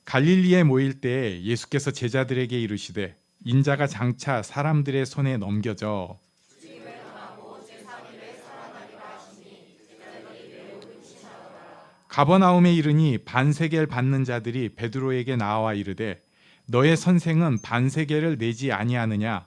갈릴리에 모일 때 예수께서 제자들에게 이르시되 인자가 장차 사람들의 손에 넘겨져 가버나움에 이르니 반세겔 받는 자들이 베드로에게 나와 이르되 너의 선생은 반세겔을 내지 아니하느냐.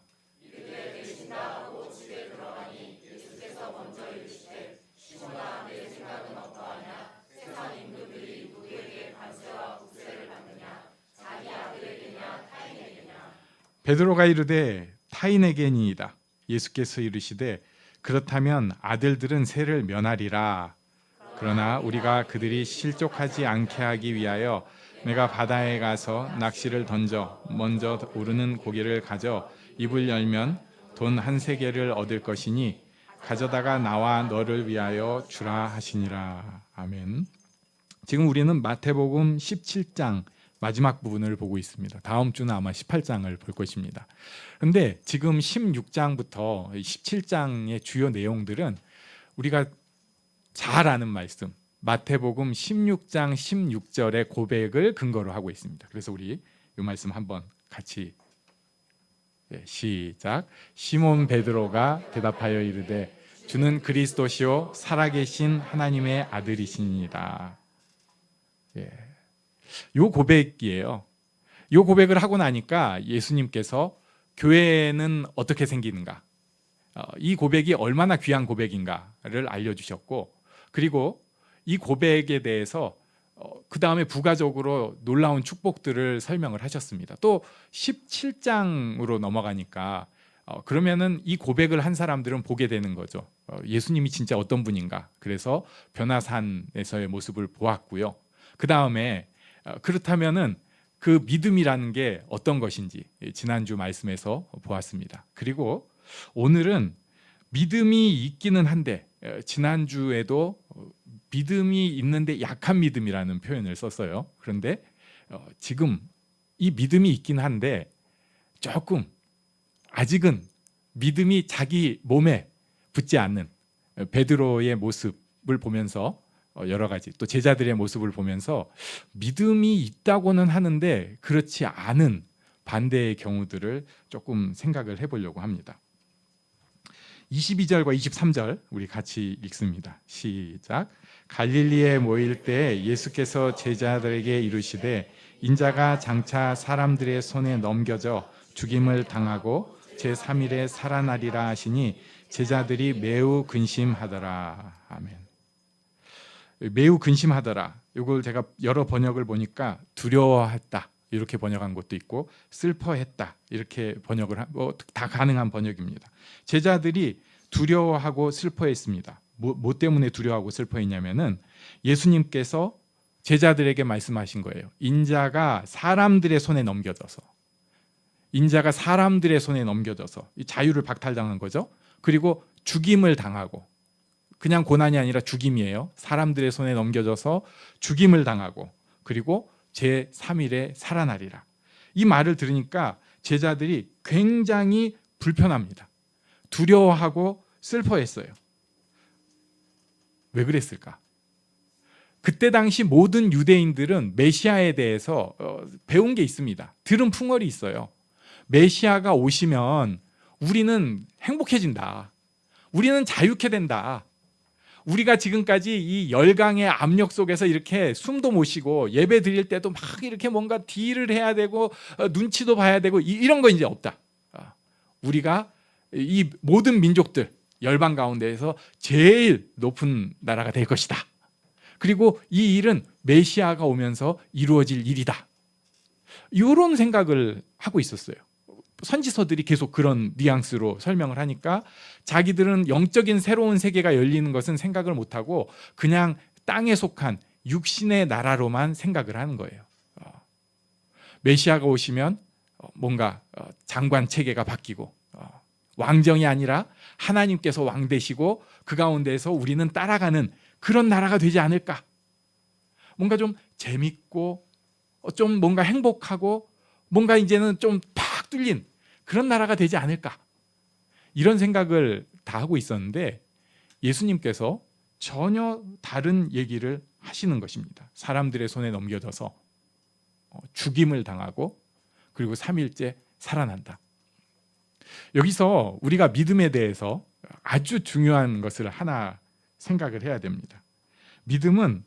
베드로가 이르되 타인에게니이다. 예수께서 이르시되 그렇다면 아들들은 세를 면하리라. 그러나 우리가 그들이 실족하지 않게 하기 위하여 내가 바다에 가서 낚시를 던져 먼저 오르는 고기를 가져 입을 열면 돈 한 세겔을 얻을 것이니 가져다가 나와 너를 위하여 주라 하시니라. 아멘. 지금 우리는 마태복음 17장 마지막 부분을 보고 있습니다. 다음 주는 아마 18장을 볼 것입니다. 그런데 지금 16장부터 17장의 주요 내용들은 우리가 잘 아는 말씀, 마태복음 16장 16절의 고백을 근거로 하고 있습니다. 그래서 우리 이 말씀 한번 같이 시작. 시몬 베드로가 대답하여 이르되 주는 그리스도시요 살아계신 하나님의 아들이시니이다. 요 고백이에요. 요 고백을 하고 나니까 예수님께서 교회는 어떻게 생기는가, 이 고백이 얼마나 귀한 고백인가를 알려주셨고, 그리고 이 고백에 대해서 그 다음에 부가적으로 놀라운 축복들을 설명을 하셨습니다. 또 17장으로 넘어가니까 그러면은 이 고백을 한 사람들은 보게 되는 거죠. 예수님이 진짜 어떤 분인가. 그래서 변화산에서의 모습을 보았고요. 그 다음에 그렇다면은 그 믿음이라는 게 어떤 것인지 지난주 말씀에서 보았습니다. 그리고 오늘은 믿음이 있기는 한데, 지난주에도 믿음이 있는데 약한 믿음이라는 표현을 썼어요. 그런데 지금 이 믿음이 있긴 한데 조금 아직은 믿음이 자기 몸에 붙지 않는 베드로의 모습을 보면서, 여러 가지 또 제자들의 모습을 보면서 믿음이 있다고는 하는데 그렇지 않은 반대의 경우들을 조금 생각을 해보려고 합니다. 22절과 23절 우리 같이 읽습니다. 시작. 갈릴리에 모일 때 예수께서 제자들에게 이르시되 인자가 장차 사람들의 손에 넘겨져 죽임을 당하고 제3일에 살아나리라 하시니 제자들이 매우 근심하더라. 아멘. 매우 근심하더라. 이걸 제가 여러 번역을 보니까 두려워했다 이렇게 번역한 것도 있고 슬퍼했다 이렇게 번역을 다 가능한 번역입니다. 제자들이 두려워하고 슬퍼했습니다. 뭐 때문에 두려워하고 슬퍼했냐면은 예수님께서 제자들에게 말씀하신 거예요. 인자가 사람들의 손에 넘겨져서, 인자가 사람들의 손에 넘겨져서 이 자유를 박탈당한 거죠. 그리고 죽임을 당하고, 그냥 고난이 아니라 죽임이에요. 사람들의 손에 넘겨져서 죽임을 당하고 그리고 제3일에 살아나리라. 이 말을 들으니까 제자들이 굉장히 불편합니다. 두려워하고 슬퍼했어요. 왜 그랬을까? 그때 당시 모든 유대인들은 메시아에 대해서 배운 게 있습니다. 들은 풍월이 있어요. 메시아가 오시면 우리는 행복해진다. 우리는 자유케 된다. 우리가 지금까지 이 열강의 압력 속에서 이렇게 숨도 못 쉬고 예배 드릴 때도 막 이렇게 뭔가 딜을 해야 되고 눈치도 봐야 되고 이런 거 이제 없다. 우리가 이 모든 민족들 열방 가운데에서 제일 높은 나라가 될 것이다. 그리고 이 일은 메시아가 오면서 이루어질 일이다. 이런 생각을 하고 있었어요. 선지서들이 계속 그런 뉘앙스로 설명을 하니까 자기들은 영적인 새로운 세계가 열리는 것은 생각을 못하고 그냥 땅에 속한 육신의 나라로만 생각을 하는 거예요. 메시아가 오시면 뭔가 장관 체계가 바뀌고 왕정이 아니라 하나님께서 왕 되시고 그 가운데에서 우리는 따라가는 그런 나라가 되지 않을까. 뭔가 좀 재밌고 좀 뭔가 행복하고 뭔가 이제는 좀 팍 뚫린 그런 나라가 되지 않을까. 이런 생각을 다 하고 있었는데 예수님께서 전혀 다른 얘기를 하시는 것입니다. 사람들의 손에 넘겨져서 죽임을 당하고 그리고 3일째 살아난다. 여기서 우리가 믿음에 대해서 아주 중요한 것을 하나 생각을 해야 됩니다. 믿음은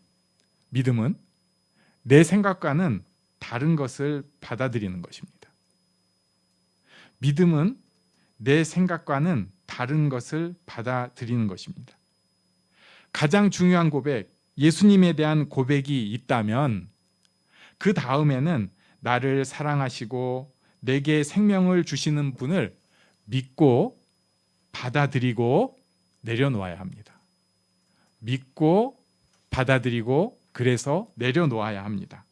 내 생각과는 다른 것을 받아들이는 것입니다. 믿음은 내 생각과는 다른 것을 받아들이는 것입니다. 가장 중요한 고백, 예수님에 대한 고백이 있다면 그 다음에는 나를 사랑하시고 내게 생명을 주시는 분을 믿고 받아들이고 내려놓아야 합니다. 믿고 받아들이고 그래서 내려놓아야 합니다.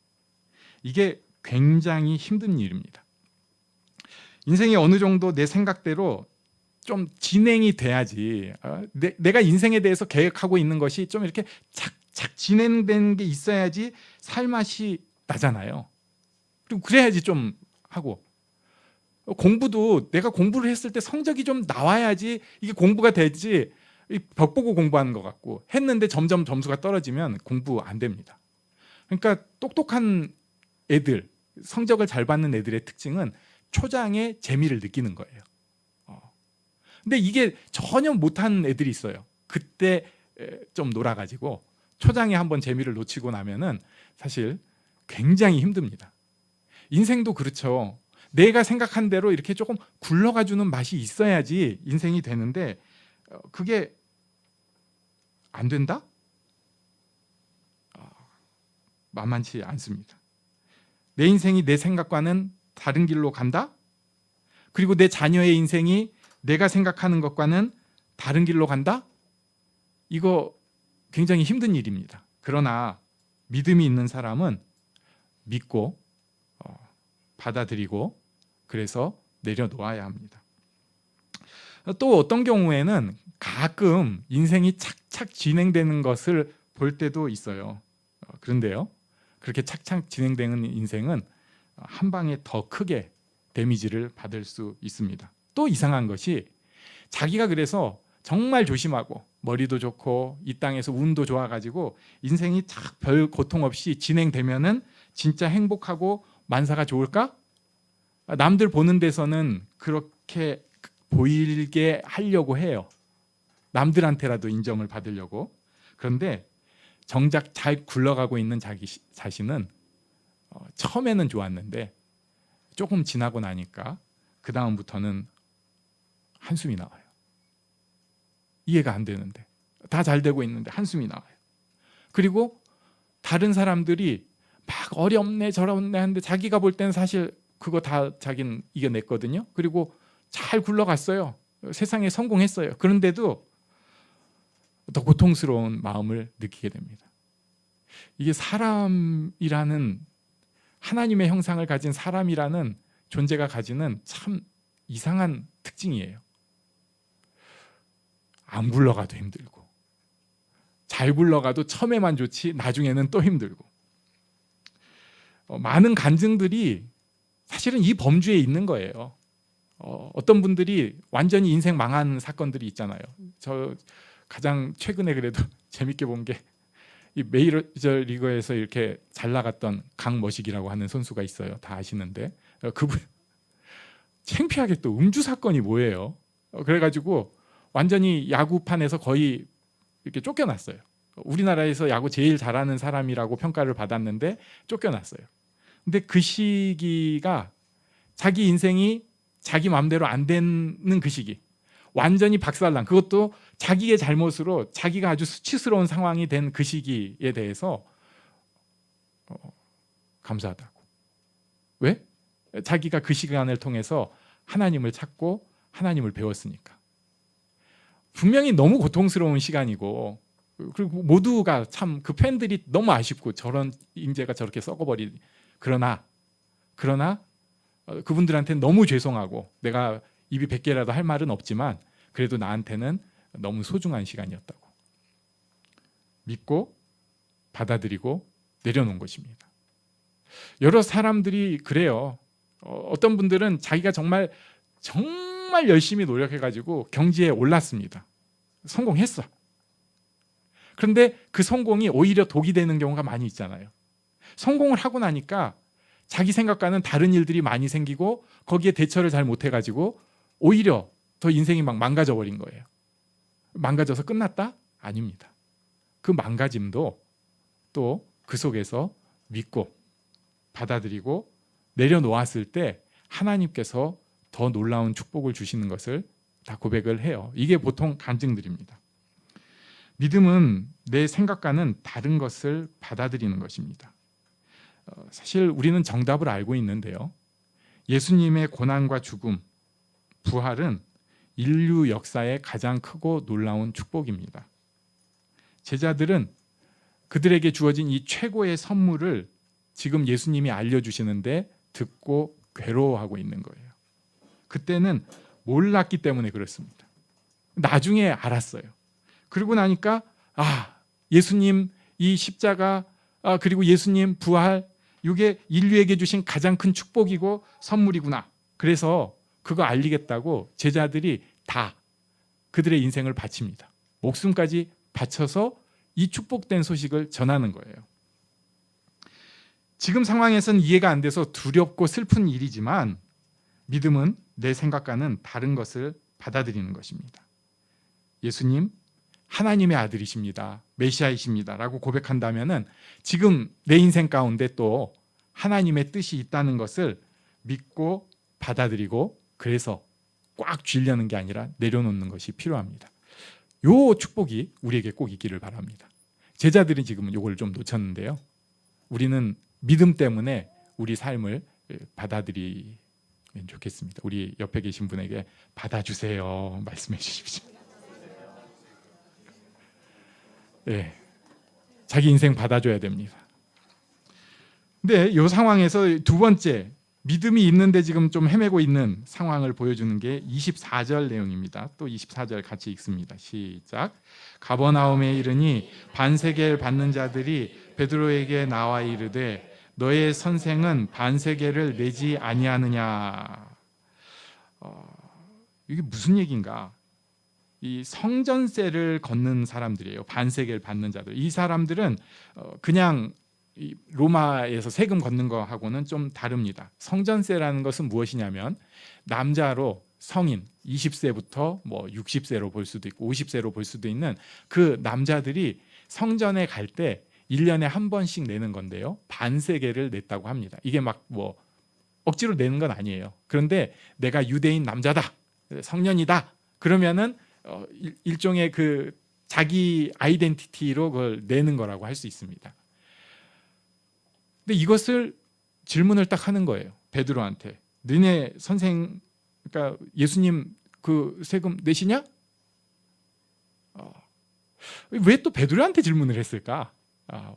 이게 굉장히 힘든 일입니다. 인생이 어느 정도 내 생각대로 좀 진행이 돼야지, 내가 인생에 대해서 계획하고 있는 것이 좀 이렇게 착착 진행되는 게 있어야지 살맛이 나잖아요. 그리고 그래야지 좀 하고, 공부도 내가 공부를 했을 때 성적이 좀 나와야지 이게 공부가 되지, 벽 보고 공부하는 것 같고 했는데 점점 점수가 떨어지면 공부 안 됩니다. 그러니까 똑똑한 애들, 성적을 잘 받는 애들의 특징은 초장에 재미를 느끼는 거예요. 근데 이게 전혀 못한 애들이 있어요. 그때 좀 놀아가지고 초장에 한번 재미를 놓치고 나면은 사실 굉장히 힘듭니다. 인생도 그렇죠. 내가 생각한 대로 이렇게 조금 굴러가주는 맛이 있어야지 인생이 되는데 그게 안 된다? 만만치 않습니다. 내 인생이 내 생각과는 다른 길로 간다? 그리고 내 자녀의 인생이 내가 생각하는 것과는 다른 길로 간다? 이거 굉장히 힘든 일입니다. 그러나 믿음이 있는 사람은 믿고 받아들이고 그래서 내려놓아야 합니다. 또 어떤 경우에는 가끔 인생이 착착 진행되는 것을 볼 때도 있어요. 그런데요, 그렇게 착착 진행되는 인생은 한 방에 더 크게 데미지를 받을 수 있습니다. 또 이상한 것이 자기가 그래서 정말 조심하고 머리도 좋고 이 땅에서 운도 좋아가지고 인생이 별 고통 없이 진행되면은 진짜 행복하고 만사가 좋을까? 남들 보는 데서는 그렇게 보이게 하려고 해요. 남들한테라도 인정을 받으려고. 그런데 정작 잘 굴러가고 있는 자기 자신은 처음에는 좋았는데 조금 지나고 나니까 그 다음부터는 한숨이 나와요. 이해가 안 되는데, 다 잘 되고 있는데 한숨이 나와요. 그리고 다른 사람들이 막 어렵네 저렵네 하는데 자기가 볼 때는 사실 그거 다 자기는 이겨냈거든요. 그리고 잘 굴러갔어요. 세상에 성공했어요. 그런데도 더 고통스러운 마음을 느끼게 됩니다. 이게 사람이라는, 하나님의 형상을 가진 사람이라는 존재가 가지는 참 이상한 특징이에요. 안 굴러가도 힘들고, 잘 굴러가도 처음에만 좋지 나중에는 또 힘들고, 많은 간증들이 사실은 이 범주에 있는 거예요. 어떤 분들이 완전히 인생 망한 사건들이 있잖아요. 저 가장 최근에 그래도 재밌게 본 게 이 메이저리그에서 이렇게 잘 나갔던 강머식이라고 하는 선수가 있어요. 다 아시는데 그분 창피하게 또 음주 사건이 뭐예요? 그래가지고 완전히 야구판에서 거의 이렇게 쫓겨났어요. 우리나라에서 야구 제일 잘하는 사람이라고 평가를 받았는데 쫓겨났어요. 근데 그 시기가 자기 인생이 자기 마음대로 안 되는 그 시기, 완전히 박살난, 그것도 자기의 잘못으로 자기가 아주 수치스러운 상황이 된 그 시기에 대해서 감사하다고. 왜? 자기가 그 시간을 통해서 하나님을 찾고 하나님을 배웠으니까. 분명히 너무 고통스러운 시간이고, 그리고 모두가 참 그 팬들이 너무 아쉽고 저런 인재가 저렇게 썩어버리. 그러나 그분들한테는 너무 죄송하고 내가 입이 100개라도 할 말은 없지만 그래도 나한테는 너무 소중한 시간이었다고 믿고 받아들이고 내려놓은 것입니다. 여러 사람들이 그래요. 어떤 분들은 자기가 정말 열심히 노력해가지고 경지에 올랐습니다. 성공했어. 그런데 그 성공이 오히려 독이 되는 경우가 많이 있잖아요. 성공을 하고 나니까 자기 생각과는 다른 일들이 많이 생기고 거기에 대처를 잘 못해가지고 오히려 더 인생이 막 망가져 버린 거예요. 망가져서 끝났다? 아닙니다. 그 망가짐도 또 그 속에서 믿고 받아들이고 내려놓았을 때 하나님께서 더 놀라운 축복을 주시는 것을 다 고백을 해요. 이게 보통 간증들입니다. 믿음은 내 생각과는 다른 것을 받아들이는 것입니다. 사실 우리는 정답을 알고 있는데요. 예수님의 고난과 죽음, 부활은 인류 역사의 가장 크고 놀라운 축복입니다. 제자들은 그들에게 주어진 이 최고의 선물을 지금 예수님이 알려주시는데 듣고 괴로워하고 있는 거예요. 그때는 몰랐기 때문에 그렇습니다. 나중에 알았어요. 그러고 나니까 예수님 이 십자가 그리고 예수님 부활 이게 인류에게 주신 가장 큰 축복이고 선물이구나. 그래서 그거 알리겠다고 제자들이 다 그들의 인생을 바칩니다. 목숨까지 바쳐서 이 축복된 소식을 전하는 거예요. 지금 상황에서는 이해가 안 돼서 두렵고 슬픈 일이지만 믿음은 내 생각과는 다른 것을 받아들이는 것입니다. 예수님 하나님의 아들이십니다. 메시아이십니다. 라고 고백한다면 지금 내 인생 가운데 또 하나님의 뜻이 있다는 것을 믿고 받아들이고 그래서 꽉 쥐려는 게 아니라 내려놓는 것이 필요합니다. 요 축복이 우리에게 꼭 있기를 바랍니다. 제자들이 지금 요걸 좀 놓쳤는데요. 우리는 믿음 때문에 우리 삶을 받아들이면 좋겠습니다. 우리 옆에 계신 분에게 받아주세요. 말씀해 주십시오. 네, 자기 인생 받아줘야 됩니다. 근데 이 상황에서 두 번째 믿음이 있는데 지금 좀 헤매고 있는 상황을 보여주는 게 24절 내용입니다. 또 24절 같이 읽습니다. 시작. 가버나움에 이르니 반세겔 받는 자들이 베드로에게 나와 이르되 너의 선생은 반세겔을 내지 아니하느냐. 이게 무슨 얘기인가? 이 성전세를 걷는 사람들이에요. 반세겔 받는 자들. 이 사람들은 그냥 로마에서 세금 걷는 거하고는 좀 다릅니다. 성전세라는 것은 무엇이냐면 남자로 성인 20세부터 뭐 60세로 볼 수도 있고 50세로 볼 수도 있는 그 남자들이 성전에 갈 때 1년에 한 번씩 내는 건데요. 반세겔을 냈다고 합니다. 이게 막 뭐 억지로 내는 건 아니에요. 그런데 내가 유대인 남자다, 성년이다 그러면은 일종의 그 자기 아이덴티티로 그걸 내는 거라고 할 수 있습니다. 근데 이것을 질문을 딱 하는 거예요. 베드로한테. 너네 선생, 그러니까 예수님 그 세금 내시냐? 왜 또 베드로한테 질문을 했을까?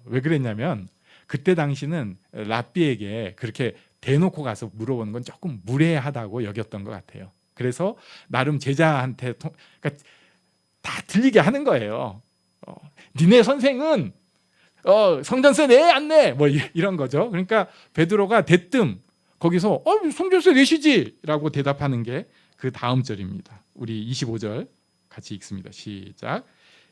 왜 그랬냐면 그때 당시는 랍비에게 그렇게 대놓고 가서 물어보는 건 조금 무례하다고 여겼던 것 같아요. 그래서 나름 제자한테 그러니까 다 들리게 하는 거예요. 니네 선생은 성전세 내 안 내? 뭐 이런 거죠. 그러니까 베드로가 대뜸 거기서 성전세 내시지 라고 대답하는 게 그 다음 절입니다. 우리 25절 같이 읽습니다. 시작.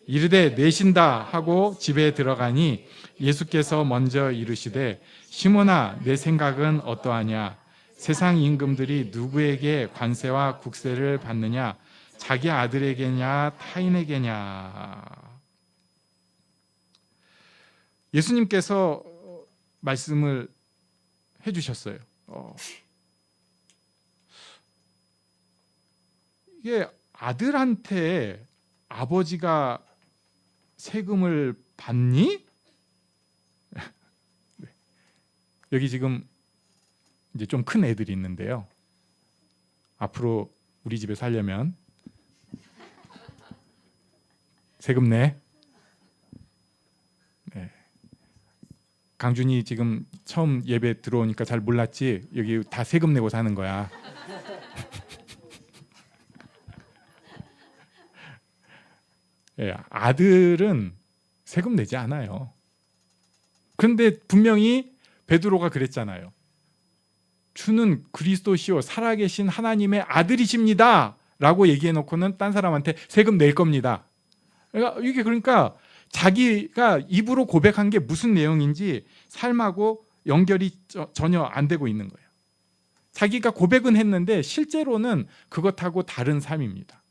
이르되 내신다 하고 집에 들어가니 예수께서 먼저 이르시되 시몬아 내 생각은 어떠하냐? 세상 임금들이 누구에게 관세와 국세를 받느냐? 자기 아들에게냐 타인에게냐? 예수님께서 말씀을 해주셨어요. 이게 아들한테 아버지가 세금을 받니? 여기 지금 이제 좀 큰 애들이 있는데요. 앞으로 우리 집에 살려면 세금 내. 강준이 지금 처음 예배 들어오니까 잘 몰랐지? 여기 다 세금 내고 사는 거야. 아들은 세금 내지 않아요. 그런데 분명히 베드로가 그랬잖아요. 주는 그리스도시요 살아계신 하나님의 아들이십니다 라고 얘기해놓고는 딴 사람한테 세금 낼 겁니다. 이게 그러니까 자기가 입으로 고백한 게 무슨 내용인지 삶하고 연결이 전혀 안 되고 있는 거예요. 자기가 고백은 했는데 실제로는 그것하고 다른 삶입니다.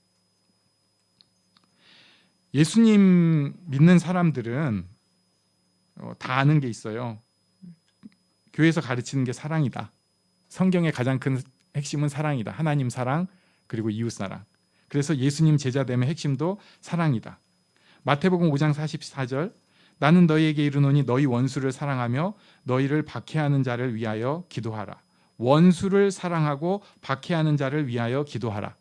예수님 믿는 사람들은 다 아는 게 있어요. 교회에서 가르치는 게 사랑이다. 성경의 가장 큰 핵심은 사랑이다. 하나님 사랑, 그리고 이웃 사랑. 그래서 예수님 제자 됨의 핵심도 사랑이다. 마태복음 5장 44절, 나는 너희에게 이르노니 너희 원수를 사랑하며 너희를 박해하는 자를 위하여 기도하라. 원수를 사랑하고 박해하는 자를 위하여 기도하라.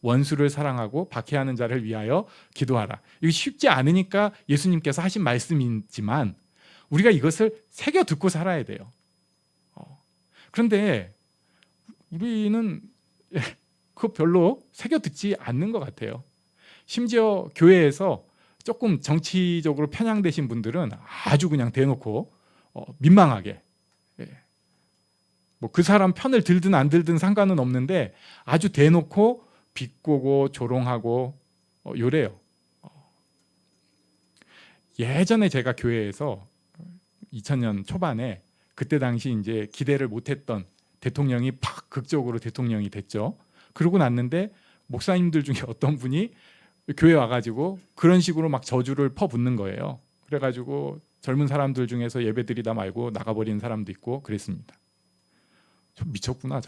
원수를 사랑하고 박해하는 자를 위하여 기도하라. 이거 쉽지 않으니까 예수님께서 하신 말씀이지만 우리가 이것을 새겨 듣고 살아야 돼요. 그런데 우리는 그거 별로 새겨 듣지 않는 것 같아요. 심지어 교회에서 조금 정치적으로 편향되신 분들은 아주 그냥 대놓고 민망하게, 뭐 그 사람 편을 들든 안 들든 상관은 없는데 아주 대놓고 비꼬고 조롱하고 요래요. 예전에 제가 교회에서 2000년 초반에 그때 당시 이제 기대를 못했던 대통령이 팍 극적으로 대통령이 됐죠. 그러고 났는데 목사님들 중에 어떤 분이 교회 와가지고 그런 식으로 막 저주를 퍼붓는 거예요. 그래가지고 젊은 사람들 중에서 예배드리다 말고 나가버리는 사람도 있고 그랬습니다. 좀 미쳤구나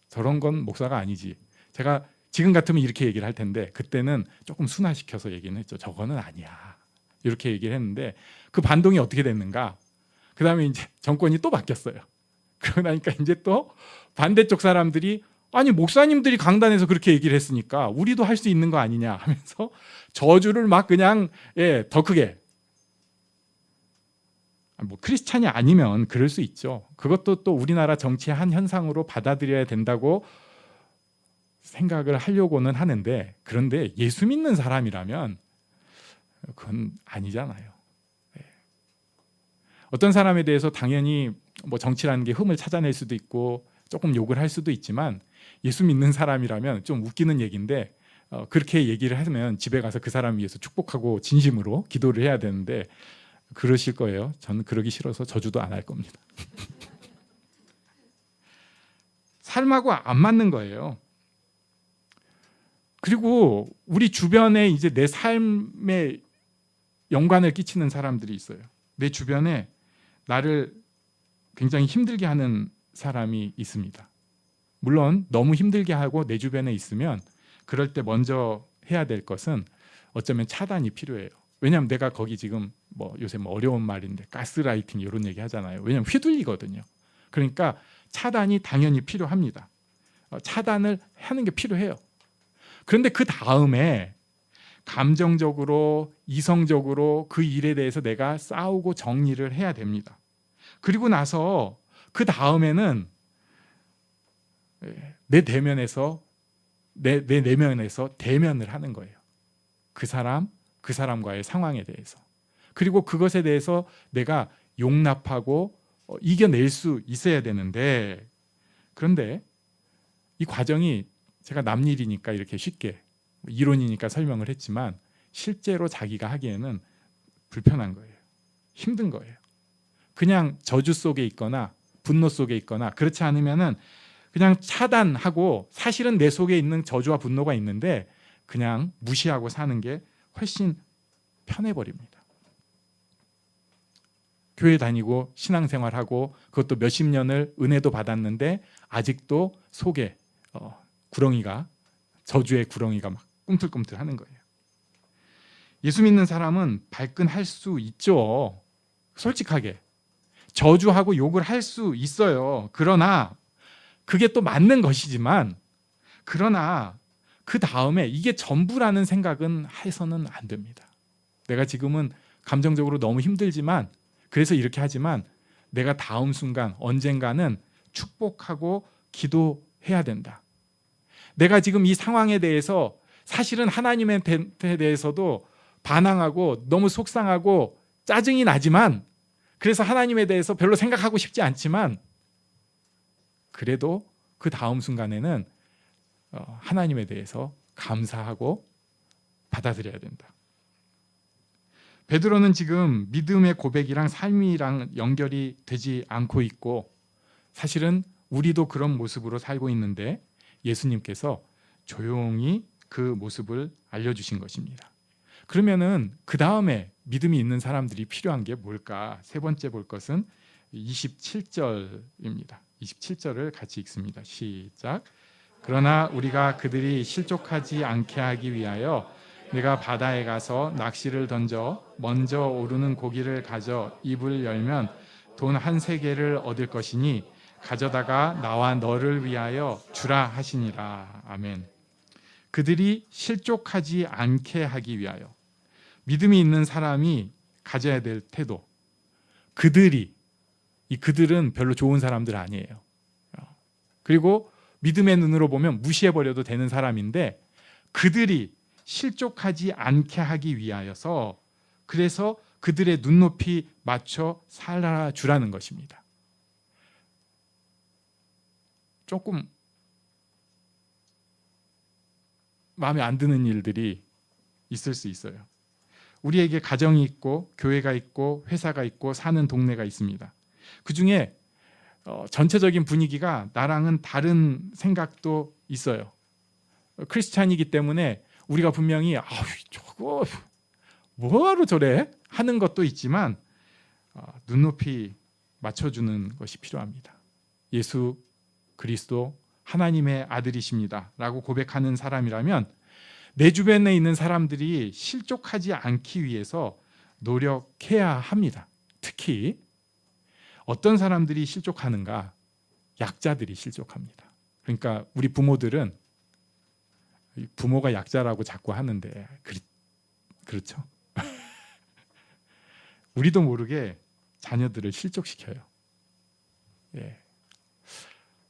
저런 건 목사가 아니지. 제가 지금 같으면 이렇게 얘기를 할 텐데 그때는 조금 순화시켜서 얘기는 했죠. 저거는 아니야. 이렇게 얘기를 했는데 그 반동이 어떻게 됐는가? 그 다음에 이제 정권이 또 바뀌었어요. 그러고 나니까 이제 또 반대쪽 사람들이 아니 목사님들이 강단에서 그렇게 얘기를 했으니까 우리도 할 수 있는 거 아니냐 하면서 저주를 막 그냥 더 크게. 뭐 크리스찬이 아니면 그럴 수 있죠. 그것도 또 우리나라 정치의 한 현상으로 받아들여야 된다고 생각을 하려고는 하는데 그런데 예수 믿는 사람이라면 그건 아니잖아요. 어떤 사람에 대해서 당연히 뭐 정치라는 게 흠을 찾아낼 수도 있고 조금 욕을 할 수도 있지만 예수 믿는 사람이라면 좀 웃기는 얘기인데 그렇게 얘기를 하면 집에 가서 그 사람 위해서 축복하고 진심으로 기도를 해야 되는데 그러실 거예요. 저는 그러기 싫어서 저주도 안 할 겁니다. 삶하고 안 맞는 거예요. 그리고 우리 주변에 이제 내 삶에 연관을 끼치는 사람들이 있어요. 내 주변에 나를 굉장히 힘들게 하는 사람이 있습니다. 물론 너무 힘들게 하고 내 주변에 있으면 그럴 때 먼저 해야 될 것은 어쩌면 차단이 필요해요. 왜냐하면 내가 거기 지금 뭐 요새 뭐 어려운 말인데 가스라이팅 이런 얘기 하잖아요. 왜냐하면 휘둘리거든요. 그러니까 차단이 당연히 필요합니다. 차단을 하는 게 필요해요. 그런데 그 다음에 감정적으로 이성적으로 그 일에 대해서 내가 싸우고 정리를 해야 됩니다. 그리고 나서 그 다음에는 내 내면에서 대면을 하는 거예요. 그 사람과의 상황에 대해서. 그리고 그것에 대해서 내가 용납하고 이겨낼 수 있어야 되는데 그런데 이 과정이 제가 남 일이니까 이렇게 쉽게 이론이니까 설명을 했지만 실제로 자기가 하기에는 불편한 거예요. 힘든 거예요. 그냥 저주 속에 있거나 분노 속에 있거나 그렇지 않으면은 그냥 차단하고 사실은 내 속에 있는 저주와 분노가 있는데 그냥 무시하고 사는 게 훨씬 편해버립니다. 교회 다니고 신앙생활하고 그것도 몇십 년을 은혜도 받았는데 아직도 속에 구렁이가 저주의 구렁이가 막 꿈틀꿈틀 하는 거예요. 예수 믿는 사람은 발끈할 수 있죠. 솔직하게 저주하고 욕을 할 수 있어요. 그러나 그게 또 맞는 것이지만 그러나 그 다음에 이게 전부라는 생각은 해서는 안 됩니다. 내가 지금은 감정적으로 너무 힘들지만 그래서 이렇게 하지만 내가 다음 순간 언젠가는 축복하고 기도해야 된다. 내가 지금 이 상황에 대해서 사실은 하나님에 대해서도 반항하고 너무 속상하고 짜증이 나지만 그래서 하나님에 대해서 별로 생각하고 싶지 않지만 그래도 그 다음 순간에는 하나님에 대해서 감사하고 받아들여야 된다. 베드로는 지금 믿음의 고백이랑 삶이랑 연결이 되지 않고 있고, 사실은 우리도 그런 모습으로 살고 있는데 예수님께서 조용히 그 모습을 알려주신 것입니다. 그러면은 그 다음에 믿음이 있는 사람들이 필요한 게 뭘까? 세 번째 볼 것은 27절입니다. 27절을 같이 읽습니다. 시작. 그러나 우리가 그들이 실족하지 않게 하기 위하여 내가 바다에 가서 낚시를 던져 먼저 오르는 고기를 가져 입을 열면 돈 한 세개를 얻을 것이니 가져다가 나와 너를 위하여 주라 하시니라. 아멘. 그들이 실족하지 않게 하기 위하여, 믿음이 있는 사람이 가져야 될 태도. 이 그들은 별로 좋은 사람들 아니에요. 그리고 믿음의 눈으로 보면 무시해버려도 되는 사람인데, 그들이 실족하지 않게 하기 위하여서, 그래서 그들의 눈높이 맞춰 살아주라는 것입니다. 조금 마음에 안 드는 일들이 있을 수 있어요. 우리에게 가정이 있고 교회가 있고 회사가 있고 사는 동네가 있습니다. 그 중에 전체적인 분위기가 나랑은 다른 생각도 있어요. 크리스찬이기 때문에 우리가 분명히 저거 뭐하러 저래 하는 것도 있지만 눈높이 맞춰주는 것이 필요합니다. 예수 그리스도 하나님의 아들이십니다 라고 고백하는 사람이라면 내 주변에 있는 사람들이 실족하지 않기 위해서 노력해야 합니다. 특히 어떤 사람들이 실족하는가? 약자들이 실족합니다. 그러니까 우리 부모들은, 부모가 약자라고 자꾸 하는데 그렇죠? 우리도 모르게 자녀들을 실족시켜요. 예.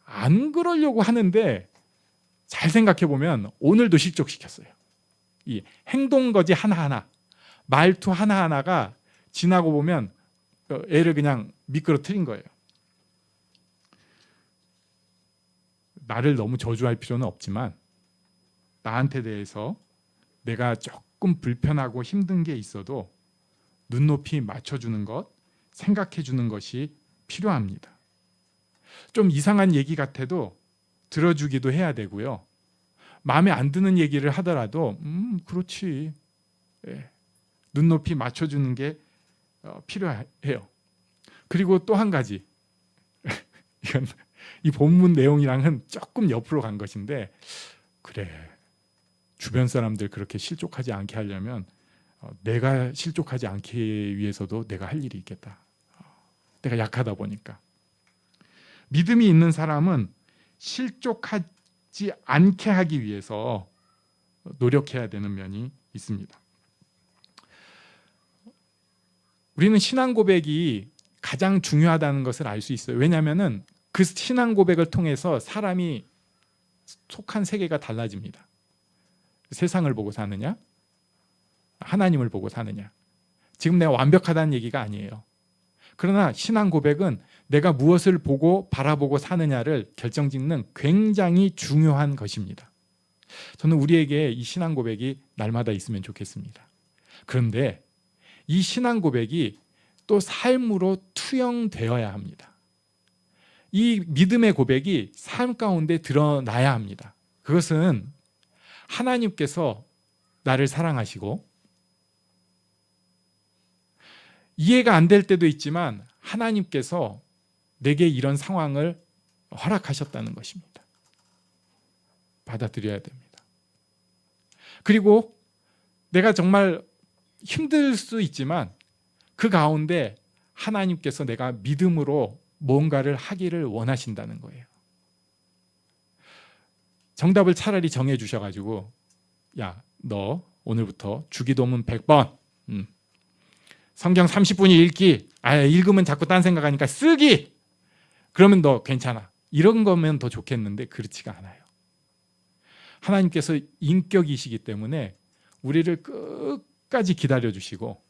안 그러려고 하는데 잘 생각해 보면 오늘도 실족시켰어요. 이 행동거지 하나하나, 말투 하나하나가 지나고 보면 애를 그냥 미끄러뜨린 거예요. 나를 너무 저주할 필요는 없지만 나한테 대해서 내가 조금 불편하고 힘든 게 있어도 눈높이 맞춰주는 것, 생각해주는 것이 필요합니다. 좀 이상한 얘기 같아도 들어주기도 해야 되고요. 마음에 안 드는 얘기를 하더라도 그렇지. 예. 눈높이 맞춰주는 게 필요해요. 그리고 또 한 가지, 이건 이 본문 내용이랑은 조금 옆으로 간 것인데, 그래, 주변 사람들 그렇게 실족하지 않게 하려면 내가 실족하지 않기 위해서도 내가 할 일이 있겠다. 내가 약하다 보니까. 믿음이 있는 사람은 실족하지 않게 하기 위해서 노력해야 되는 면이 있습니다. 우리는 신앙 고백이 가장 중요하다는 것을 알 수 있어요. 왜냐하면 그 신앙 고백을 통해서 사람이 속한 세계가 달라집니다. 세상을 보고 사느냐? 하나님을 보고 사느냐? 지금 내가 완벽하다는 얘기가 아니에요. 그러나 신앙 고백은 내가 무엇을 보고 바라보고 사느냐를 결정짓는 굉장히 중요한 것입니다. 저는 우리에게 이 신앙 고백이 날마다 있으면 좋겠습니다. 그런데 이 신앙 고백이 또 삶으로 투영되어야 합니다. 이 믿음의 고백이 삶 가운데 드러나야 합니다. 그것은 하나님께서 나를 사랑하시고, 이해가 안 될 때도 있지만 하나님께서 내게 이런 상황을 허락하셨다는 것입니다. 받아들여야 됩니다. 그리고 내가 정말 힘들 수 있지만 그 가운데 하나님께서 내가 믿음으로 뭔가를 하기를 원하신다는 거예요. 정답을 차라리 정해 주셔가지고, 야, 너 오늘부터 주기도문 100번, 성경 30분이 읽기, 읽으면 자꾸 딴 생각하니까 쓰기, 그러면 너 괜찮아. 이런 거면 더 좋겠는데 그렇지가 않아요. 하나님께서 인격이시기 때문에 우리를 끝까지 기다려주시고,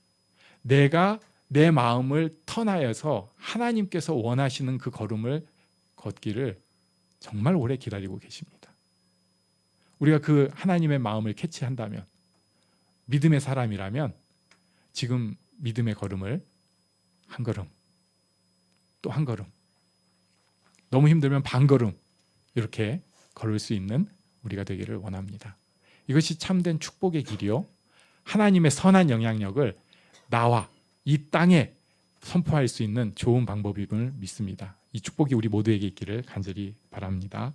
내가 내 마음을 터나여서 하나님께서 원하시는 그 걸음을 걷기를 정말 오래 기다리고 계십니다. 우리가 그 하나님의 마음을 캐치한다면, 믿음의 사람이라면 지금 믿음의 걸음을 한 걸음, 또 한 걸음, 너무 힘들면 반 걸음 이렇게 걸을 수 있는 우리가 되기를 원합니다. 이것이 참된 축복의 길이요, 하나님의 선한 영향력을 나와 이 땅에 선포할 수 있는 좋은 방법임을 믿습니다. 이 축복이 우리 모두에게 있기를 간절히 바랍니다.